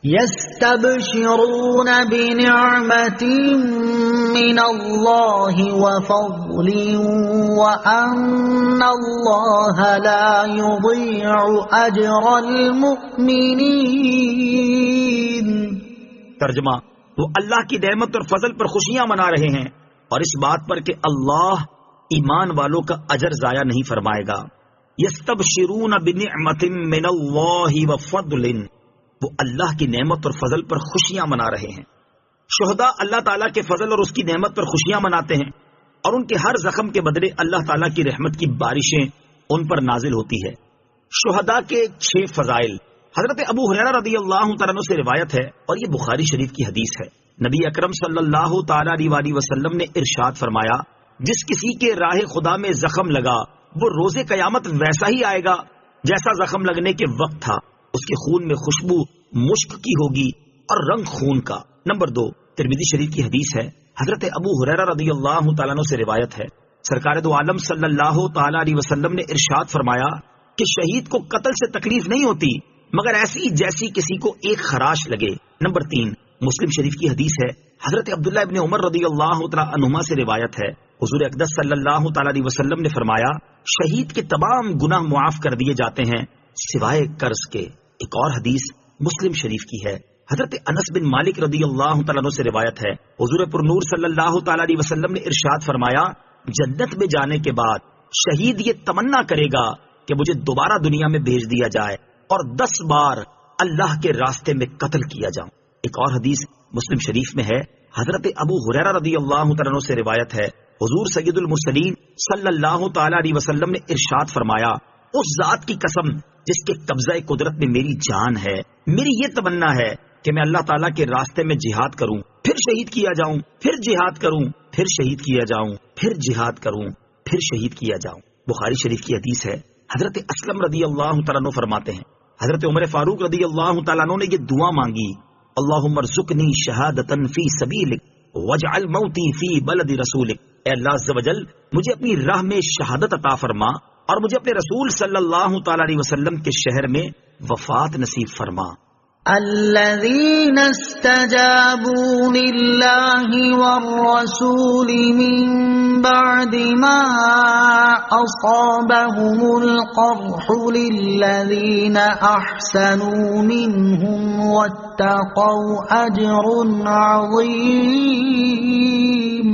يستبشرون بنعمة من الله وفضل وأن الله لا يضيع أجر المؤمنين۔ ترجمہ، وہ اللہ کی نعمت اور فضل پر خوشیاں منا رہے ہیں اور اس بات پر کہ اللہ ایمان والوں کا اجر ضائع نہیں فرمائے گا۔ یستبشرون بنعمت من اللہ وفضل، وہ اللہ کی نعمت اور فضل پر خوشیاں منا رہے ہیں۔ شہداء اللہ تعالیٰ کے فضل اور اس کی نعمت پر خوشیاں مناتے ہیں، اور ان کے ہر زخم کے بدلے اللہ تعالیٰ کی رحمت کی بارشیں ان پر نازل ہوتی ہے۔ شہداء کے 6 فضائل۔ حضرت ابو ہریرہ رضی اللہ تعالیٰ عنہ سے روایت ہے، اور یہ بخاری شریف کی حدیث ہے، نبی اکرم صلی اللہ تعالیٰ علیہ وسلم نے ارشاد فرمایا، جس کسی کے راہ خدا میں زخم لگا وہ روز قیامت ویسا ہی آئے گا جیسا زخم لگنے کے وقت تھا، اس کے خون میں خوشبو مشک کی ہوگی اور رنگ خون کا۔ نمبر 2، ترمذی شریف کی حدیث ہے، حضرت ابو ہریرہ رضی اللہ تعالیٰ عنہ سے روایت ہے، سرکار دو عالم صلی اللہ تعالیٰ علیہ وسلم نے ارشاد فرمایا کہ شہید کو قتل سے تکلیف نہیں ہوتی مگر ایسی جیسی کسی کو ایک خراش لگے۔ نمبر 3، مسلم شریف کی حدیث ہے، حضرت عبداللہ ابن عمر رضی اللہ تعالیٰ عنہما سے روایت ہے، حضور اقدس صلی اللہ تعالیٰ علیہ وسلم نے فرمایا، شہید کے تمام گناہ معاف کر دیے جاتے ہیں سوائے قرض کے۔ ایک اور حدیث مسلم شریف کی ہے، حضرت انس بن مالک رضی اللہ تعالیٰ عنہ سے روایت ہے، حضور پر نور صلی اللہ تعالیٰ علیہ وسلم نے ارشاد فرمایا، جنت میں جانے کے بعد شہید یہ تمنا کرے گا کہ مجھے دوبارہ دنیا میں بھیج دیا جائے اور 10 بار اللہ کے راستے میں قتل کیا جاؤں۔ ایک اور حدیث مسلم شریف میں ہے، حضرت ابو ہریرہ رضی اللہ تعالیٰ عنہ سے روایت ہے، حضور سید المرسلین صلی اللہ تعالیٰ علیہ وسلم نے ارشاد فرمایا، اس ذات کی قسم جس کے قبضہ قدرت میں میری جان ہے، میری یہ تمنا ہے کہ میں اللہ تعالیٰ کے راستے میں جہاد کروں، پھر شہید کیا جاؤں، پھر جہاد کروں، پھر شہید کیا جاؤں، پھر جہاد کروں، پھر شہید کیا جاؤں۔ بخاری شریف کی حدیث ہے، حضرت اسلم رضی اللہ تعالیٰ عنہ فرماتے ہیں، حضرت عمر فاروق رضی اللہ تعالیٰ عنہ نے یہ دعا مانگی، اللہم ارزقنی شہادتا فی سبیلک واجعل موتی فی بلد رسولک، اے اللہ عز و جل مجھے اپنی راہ میں شہادت عطا فرما اور مجھے اپنے رسول صلی اللہ تعالیٰ علیہ وسلم کے شہر میں وفات نصیب فرما۔ الذين استجابوا لله والرسول من بعد ما أصابهم القرح للذين أحسنوا منهم واتقوا أجر عظيم۔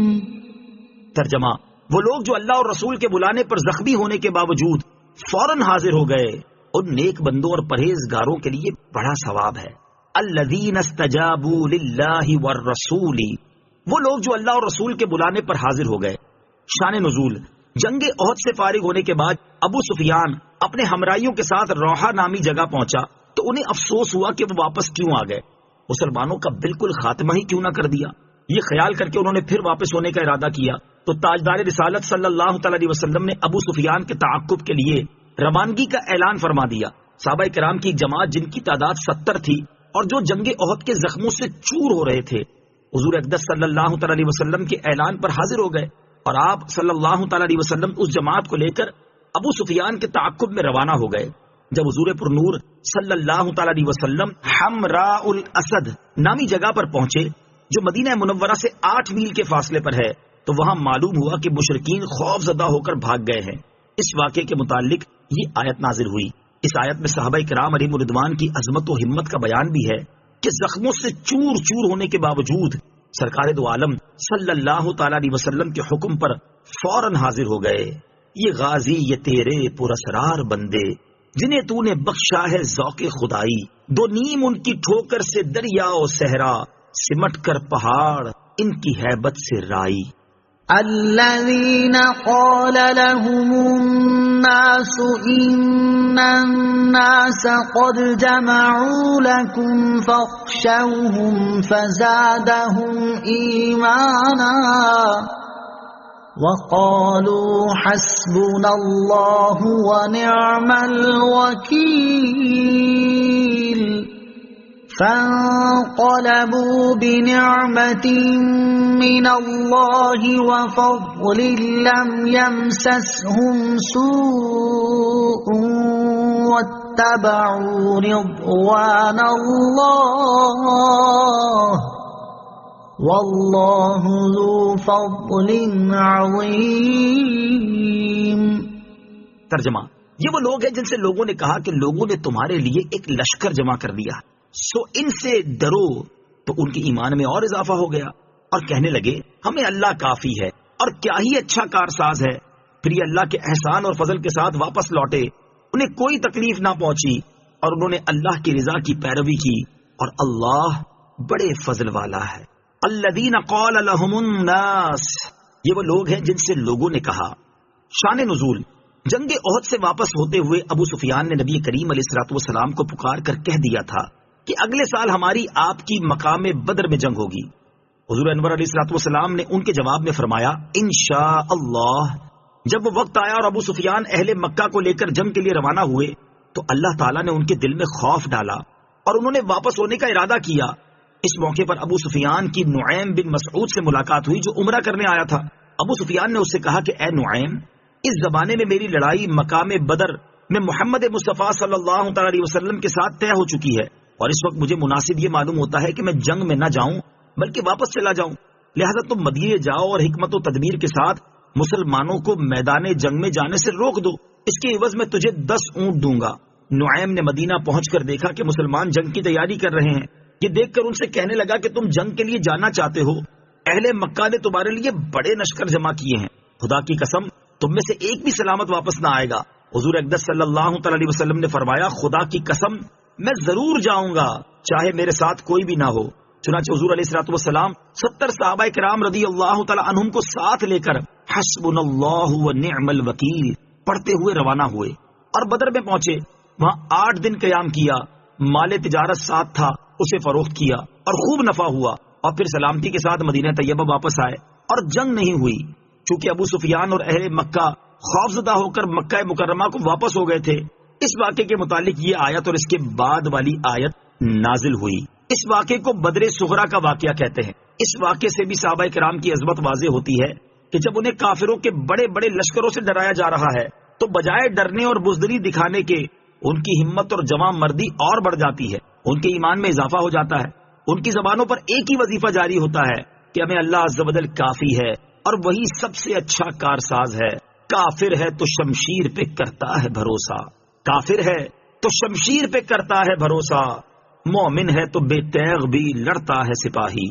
ترجمہ، وہ لوگ جو اللہ اور رسول کے بلانے پر زخمی ہونے کے باوجود فوراً حاضر ہو گئے، ان نیک بندوں اور پرہیزگاروں کے لیے بڑا ثواب ہے۔ الذین استجابوا للہ والرسول، وہ لوگ جو اللہ اور رسول کے بلانے پر حاضر ہو گئے۔ شان نزول، جنگ احد سے فارغ ہونے کے بعد ابو سفیان اپنے ہمراہیوں کے ساتھ روحا نامی جگہ پہنچا تو انہیں افسوس ہوا کہ وہ واپس کیوں آ گئے، مسلمانوں کا بالکل خاتمہ ہی کیوں نہ کر دیا۔ یہ خیال کر کے انہوں نے پھر واپس ہونے کا ارادہ کیا تو تاجدار رسالت صلی اللہ تعالی علیہ وسلم نے ابو سفیان کے تعاقب کے لیے روانگی کا اعلان فرما دیا۔ صحابہ کرام کی جماعت جن کی تعداد 70 تھی اور جو جنگ احد کے زخموں سے چور ہو رہے تھے، حضور اقدس صلی اللہ تعالی علیہ وسلم کے اعلان پر حاضر ہو گئے اور آپ صلی اللہ تعالی علیہ وسلم اس جماعت کو لے کر ابو سفیان کے تعاقب میں روانہ ہو گئے۔ جب حضور پر نور صلی اللہ تعالی علیہ وسلم حمراء الاسد نامی جگہ پر پہنچے جو مدینہ منورہ سے 8 میل کے فاصلے پر ہے تو وہاں معلوم ہوا کہ مشرکین خوف زدہ ہو کر بھاگ گئے ہیں۔ اس واقعے کے متعلق یہ آیت نازل ہوئی۔ اس آیت میں صحابہ کرام علیہم رضوان کی عظمت و ہمت کا بیان بھی ہے کہ زخموں سے چور چور ہونے کے باوجود سرکار دو عالم صلی اللہ تعالی علیہ وسلم کے حکم پر فوراً حاضر ہو گئے۔ یہ غازی یہ تیرے پراسرار بندے جنہیں تو نے بخشا ہے ذوق خدائی، دو نیم ان کی ٹھوکر سے دریا و صحرا، سمٹ کر پہاڑ ان کی ہیبت سے رائی۔ الذين قال لهم الناس إن الناس قد جمعوا لكم فاخشوهم فزادهم إيمانا وقالوا حسبنا الله ونعم الوكيل فانقلبوا بنعمة من الله وفضل لم يمسسهم سوء اتبعوا رضوان اللہ واللہ ذو فضل عظیم۔ ترجمہ: یہ وہ لوگ ہیں جن سے لوگوں نے کہا کہ لوگوں نے تمہارے لیے ایک لشکر جمع کر دیا، سو ان سے ڈرو، تو ان کے ایمان میں اور اضافہ ہو گیا اور کہنے لگے ہمیں اللہ کافی ہے اور کیا ہی اچھا کارساز ہے۔ پھر یہ اللہ کے احسان اور فضل کے ساتھ واپس لوٹے، انہیں کوئی تکلیف نہ پہنچی اور انہوں نے اللہ کی رضا کی پیروی کی، اور اللہ بڑے فضل والا ہے۔ الذین قال لهم الناس، یہ وہ لوگ ہیں جن سے لوگوں نے کہا۔ شان نزول: جنگ احد سے واپس ہوتے ہوئے ابو سفیان نے نبی کریم علیہ الصلوۃ والسلام کو پکار کر کہہ دیا تھا کہ اگلے سال ہماری آپ کی مقام بدر میں جنگ ہوگی۔ حضور انور علیہ الصلوۃ والسلام نے ان کے جواب میں فرمایا انشاء اللہ۔ جب وہ وقت آیا اور ابو سفیان اہل مکہ کو لے کر جنگ کے لیے روانہ ہوئے تو اللہ تعالیٰ نے ان کے دل میں خوف ڈالا اور انہوں نے واپس ہونے کا ارادہ کیا۔ اس موقع پر ابو سفیان کی نعیم بن مسعود سے ملاقات ہوئی جو عمرہ کرنے آیا تھا۔ ابو سفیان نے اس سے کہا کہ اے نعیم، اس زمانے میں میری لڑائی مقام بدر میں محمد مصطفیٰ صلی اللہ تعالی علیہ وسلم کے ساتھ طے ہو چکی ہے، اور اس وقت مجھے مناسب یہ معلوم ہوتا ہے کہ میں جنگ میں نہ جاؤں بلکہ واپس چلا جاؤں، لہذا تم مدینے جاؤ اور حکمت و تدبیر کے ساتھ مسلمانوں کو میدان جنگ میں جانے سے روک دو، اس کے عوض میں تجھے 10 اونٹ دوں گا۔ نعیم نے مدینہ پہنچ کر دیکھا کہ مسلمان جنگ کی تیاری کر رہے ہیں۔ یہ دیکھ کر ان سے کہنے لگا کہ تم جنگ کے لیے جانا چاہتے ہو، اہل مکہ نے تمہارے لیے بڑے لشکر جمع کیے ہیں، خدا کی قسم تم میں سے ایک بھی سلامت واپس نہ آئے گا۔ حضور اقدس صلی اللہ تعالی علیہ وسلم نے فرمایا خدا کی قسم میں ضرور جاؤں گا چاہے میرے ساتھ کوئی بھی نہ ہو۔ چنانچہ حضور علیہ الصلوۃ والسلام 70 صحابہ کرام رضی اللہ تعالی عنہم کو ساتھ لے کر حسبنا اللہ ونعم الوکیل پڑھتے ہوئے روانہ ہوئے اور بدر میں پہنچے۔ وہاں 8 دن قیام کیا، مال تجارت ساتھ تھا، اسے فروخت کیا اور خوب نفع ہوا، اور پھر سلامتی کے ساتھ مدینہ طیبہ واپس آئے اور جنگ نہیں ہوئی۔ چونکہ ابو سفیان اور اہل مکہ خوفزدہ ہو کر مکہ مکرمہ کو واپس ہو گئے تھے، اس واقعے کے متعلق یہ آیت اور اس کے بعد والی آیت نازل ہوئی۔ اس واقعے کو بدر صغرا کا واقعہ کہتے ہیں۔ اس واقعے سے بھی صحابہ کرام کی عظمت واضح ہوتی ہے کہ جب انہیں کافروں کے بڑے بڑے لشکروں سے ڈرایا جا رہا ہے تو بجائے ڈرنے اور بزدلی دکھانے کے ان کی ہمت اور جواں مردی اور بڑھ جاتی ہے، ان کے ایمان میں اضافہ ہو جاتا ہے، ان کی زبانوں پر ایک ہی وظیفہ جاری ہوتا ہے کہ ہمیں اللہ عز و جل کافی ہے اور وہی سب سے اچھا کارساز ہے۔ کافر ہے تو شمشیر پہ کرتا ہے بھروسہ، کافر ہے تو شمشیر پہ کرتا ہے بھروسہ، مومن ہے تو بے تیغ بھی لڑتا ہے سپاہی۔